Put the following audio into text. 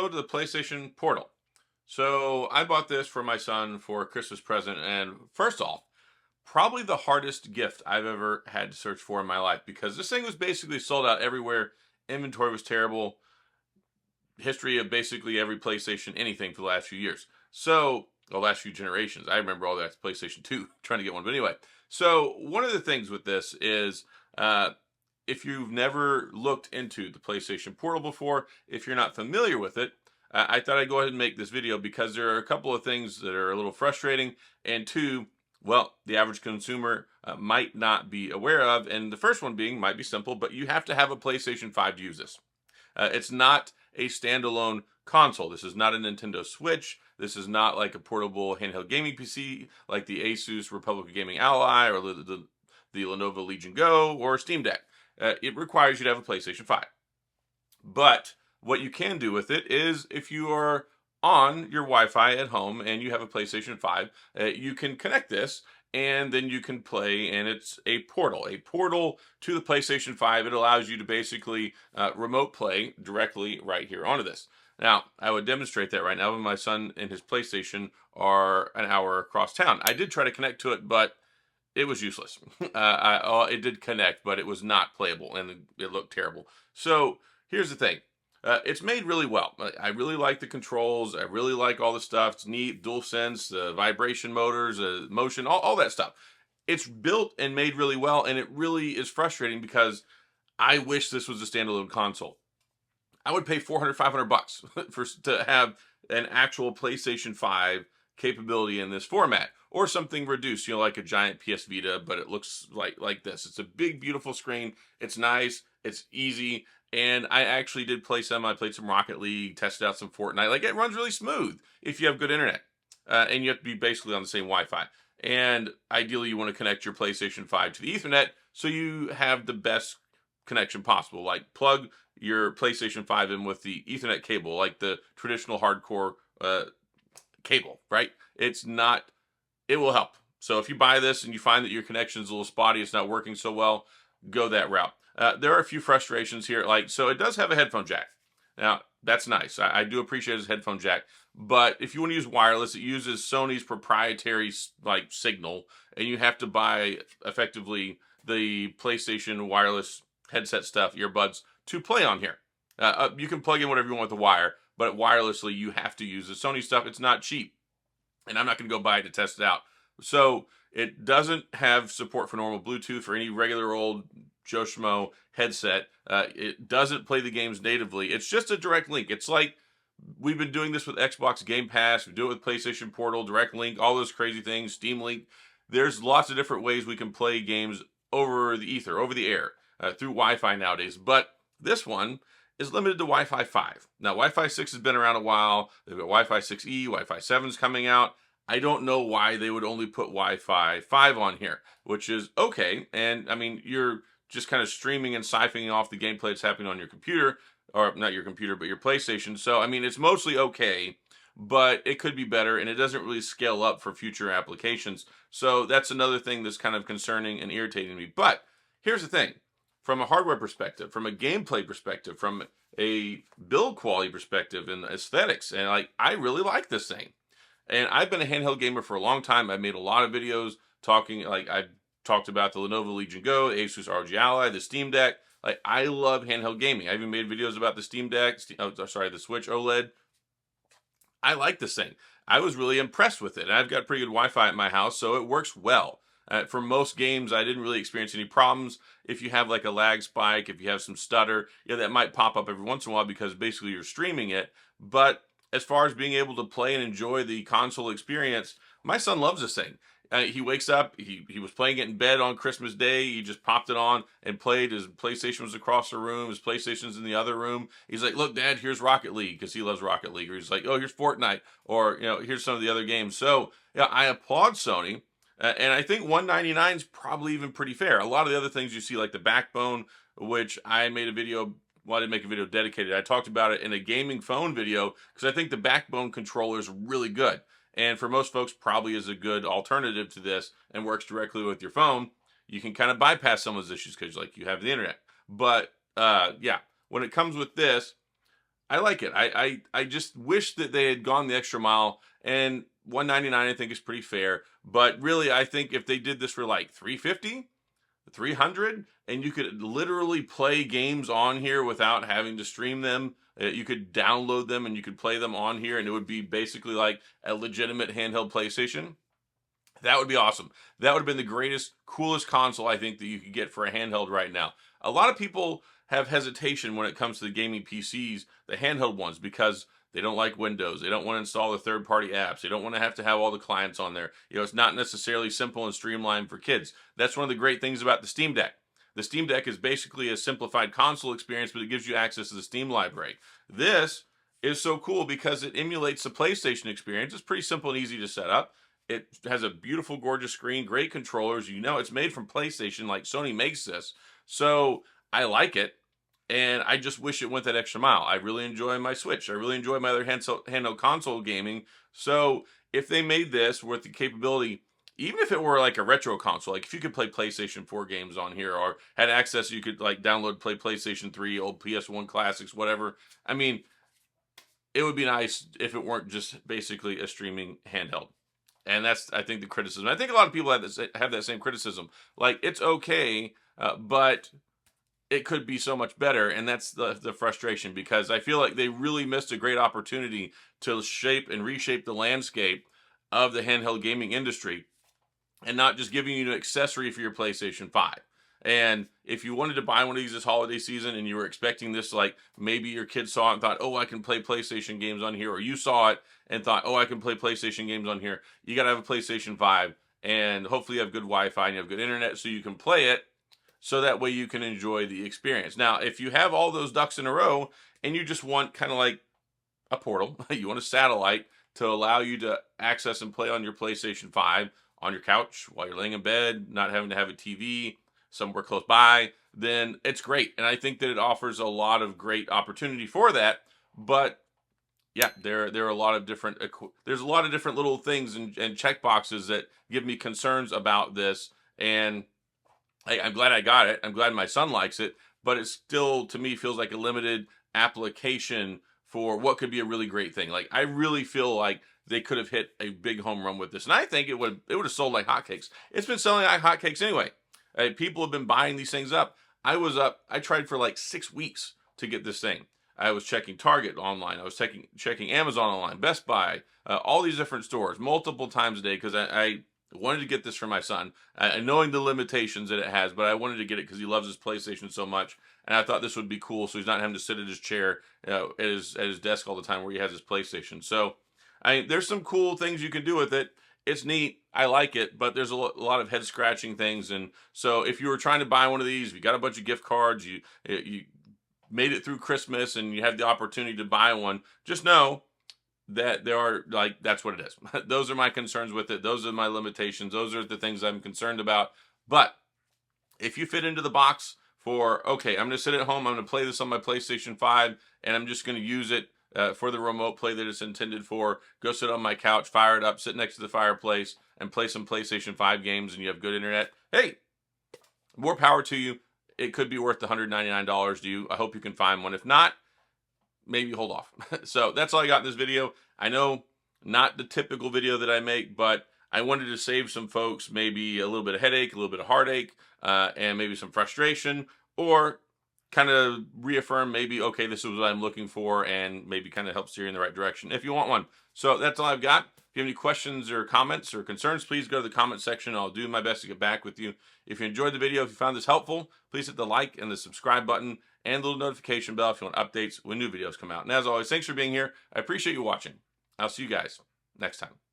go to the PlayStation Portal. So I bought this for my son for a Christmas present, and first off, probably the hardest gift I've ever had to search for in my life because this thing was basically sold out everywhere. Inventory was terrible. History of basically every PlayStation anything for the last few years. So the last few generations. I remember all that PlayStation 2 trying to get one. But anyway, so one of the things with this is if you've never looked into the PlayStation Portal before, if you're not familiar with it, I thought I'd go ahead and make this video because there are a couple of things that are a little frustrating, and two, well, the average consumer might not be aware of. And the first one being might be simple, but you have to have a PlayStation 5 to use this. It's not a standalone console. This is not a Nintendo Switch. This is not like a portable handheld gaming PC like the Asus Republic Gaming Ally or the Lenovo Legion Go or Steam Deck. It requires you to have a PlayStation 5. But what you can do with it is if you are on your Wi-Fi at home and you have a PlayStation 5, you can connect this and then you can play, and it's a portal to the PlayStation 5. It allows you to basically remote play directly right here onto this. Now, I would demonstrate that right now when my son and his PlayStation are an hour across town. I did try to connect to it, but it was useless. It did connect, but it was not playable, and it looked terrible. So here's the thing. It's made really well. I really like the controls. I really like all the stuff. It's neat, dual sense, vibration motors, motion, all that stuff. It's built and made really well, and it really is frustrating because I wish this was a standalone console. I would pay 400, 500 bucks to have an actual PlayStation 5 capability in this format, or something reduced, like a giant PS Vita, but it looks like this. It's a big, beautiful screen. It's nice. It's easy. And I actually did play some. I played some Rocket League, tested out some Fortnite. Like, it runs really smooth if you have good internet. And you have to be basically on the same Wi-Fi. And ideally, you want to connect your PlayStation 5 to the Ethernet so you have the best connection possible. Like, plug your PlayStation 5 in with the Ethernet cable, like the traditional hardcore cable, right? It will help. So if you buy this and you find that your connection is a little spotty, it's not working so well, go that route. There are a few frustrations here. So it does have a headphone jack. Now, that's nice. I do appreciate this headphone jack. But if you want to use wireless, it uses Sony's proprietary signal, and you have to buy effectively the PlayStation wireless headset stuff, earbuds, to play on here. You can plug in whatever you want with the wire, but wirelessly you have to use the Sony stuff. It's not cheap, and I'm not going to go buy it to test it out. So it doesn't have support for normal Bluetooth or any regular old Joe Schmo headset. It doesn't play the games natively. It's just a direct link. It's like we've been doing this with Xbox Game Pass. We do it with PlayStation Portal, Direct Link, all those crazy things, Steam Link. There's lots of different ways we can play games over the ether, over the air, through Wi-Fi nowadays. But this one is limited to Wi-Fi 5. Now, Wi-Fi 6 has been around a while. They've got Wi-Fi 6E, Wi-Fi 7 is coming out. I don't know why they would only put Wi-Fi 5 on here, which is okay. And I mean, you're just kind of streaming and siphoning off the gameplay that's happening on your computer, or not your computer, but your PlayStation. So, I mean, it's mostly okay, but it could be better, and it doesn't really scale up for future applications. So that's another thing that's kind of concerning and irritating me. But here's the thing. From a hardware perspective, from a gameplay perspective, from a build quality perspective and aesthetics, and I really like this thing. And I've been a handheld gamer for a long time. I've made a lot of videos talking, I've talked about the Lenovo Legion Go, the Asus ROG Ally, the Steam Deck. I love handheld gaming. I even made videos about the Steam Deck, the Switch OLED. I like this thing. I was really impressed with it. And I've got pretty good Wi-Fi at my house, so it works well. For most games, I didn't really experience any problems. If you have a lag spike, if you have some stutter, that might pop up every once in a while because basically you're streaming it. But as far as being able to play and enjoy the console experience, my son loves this thing. He wakes up, he was playing it in bed on Christmas Day. He just popped it on and played. His PlayStation was across the room. His PlayStation's in the other room. He's like, look, Dad, here's Rocket League, because he loves Rocket League. Or he's like, oh, here's Fortnite. Or, here's some of the other games. So, I applaud Sony. And I think $199 is probably even pretty fair. A lot of the other things you see, like the Backbone, which I made a video, well, I didn't make a video dedicated. I talked about it in a gaming phone video because I think the Backbone controller is really good. And for most folks, probably is a good alternative to this and works directly with your phone. You can kind of bypass some of those issues because you have the internet. But yeah, when it comes with this, I like it. I just wish that they had gone the extra mile, and 199 I think is pretty fair. But really, I think if they did this for like 350, 300, and you could literally play games on here without having to stream them. You could download them and you could play them on here, and it would be basically like a legitimate handheld PlayStation. That would be awesome. That would have been the greatest, coolest console I think that you could get for a handheld right now. A lot of people have hesitation when it comes to the gaming PCs, the handheld ones, because they don't like Windows. They don't want to install the third-party apps. They don't want to have all the clients on there. You know, it's not necessarily simple and streamlined for kids. That's one of the great things about the Steam Deck. The Steam Deck is basically a simplified console experience, but it gives you access to the Steam library. This is so cool because it emulates the PlayStation experience. It's pretty simple and easy to set up. It has a beautiful, gorgeous screen, great controllers. You know, it's made from PlayStation, like Sony makes this. So I like it, and I just wish it went that extra mile. I really enjoy my Switch. I really enjoy my other handheld console gaming. So if they made this with the capability, even if it were like a retro console, like if you could play PlayStation 4 games on here, or had access, you could like download, play PlayStation 3, old PS1 classics, whatever. I mean, it would be nice if it weren't just basically a streaming handheld. And that's, I think, the criticism. I think a lot of people have that same criticism. Like, it's okay, but it could be so much better. And that's the frustration, because I feel like they really missed a great opportunity to shape and reshape the landscape of the handheld gaming industry, and not just giving you an accessory for your PlayStation 5. And if you wanted to buy one of these this holiday season and you were expecting this, like maybe your kid saw it and thought, oh, I can play PlayStation games on here, or you saw it and thought, oh, I can play PlayStation games on here, you got to have a PlayStation 5, and hopefully you have good Wi-Fi and you have good internet so you can play it, so that way you can enjoy the experience. Now, if you have all those ducks in a row and you just want kind of like a portal, you want a satellite to allow you to access and play on your PlayStation 5 on your couch while you're laying in bed, not having to have a TV somewhere close by, then it's great. And I think that it offers a lot of great opportunity for that. But yeah, there are a lot of different there's a lot of different little things and check boxes that give me concerns about this. And I'm glad I got it. I'm glad my son likes it, but it still, to me, feels like a limited application for what could be a really great thing. Like, I really feel like they could have hit a big home run with this, and I think it would have sold like hotcakes. It's been selling like hotcakes anyway. People have been buying these things up. I tried for like 6 weeks to get this thing. I was checking Target online. I was checking Amazon online, Best Buy, all these different stores multiple times a day, because I wanted to get this for my son, knowing the limitations that it has, but I wanted to get it because he loves his PlayStation so much, and I thought this would be cool, so he's not having to sit at his chair, at his desk all the time where he has his PlayStation. So, there's some cool things you can do with it. It's neat. I like it, but there's a lot of head scratching things. And so if you were trying to buy one of these, if you got a bunch of gift cards, you made it through Christmas and you had the opportunity to buy one, just know that that's what it is. Those are my concerns with it. Those are my limitations. Those are the things I'm concerned about. But if you fit into the box for, okay, I'm going to sit at home, I'm going to play this on my PlayStation 5, and I'm just going to use it for the remote play that it's intended for, go sit on my couch, fire it up, sit next to the fireplace, and play some PlayStation 5 games, and you have good internet, hey, more power to you. It could be worth the $199 to you. I hope you can find one. If not, maybe hold off. So that's all I got in this video. I know, not the typical video that I make, but I wanted to save some folks maybe a little bit of headache, a little bit of heartache, and maybe some frustration, or kind of reaffirm maybe, okay, this is what I'm looking for, and maybe kind of help steer you in the right direction if you want one. So that's all I've got. If you have any questions or comments or concerns, please go to the comment section. I'll do my best to get back with you. If you enjoyed the video, if you found this helpful, please hit the like and the subscribe button and the little notification bell if you want updates when new videos come out. And as always, thanks for being here. I appreciate you watching. I'll see you guys next time.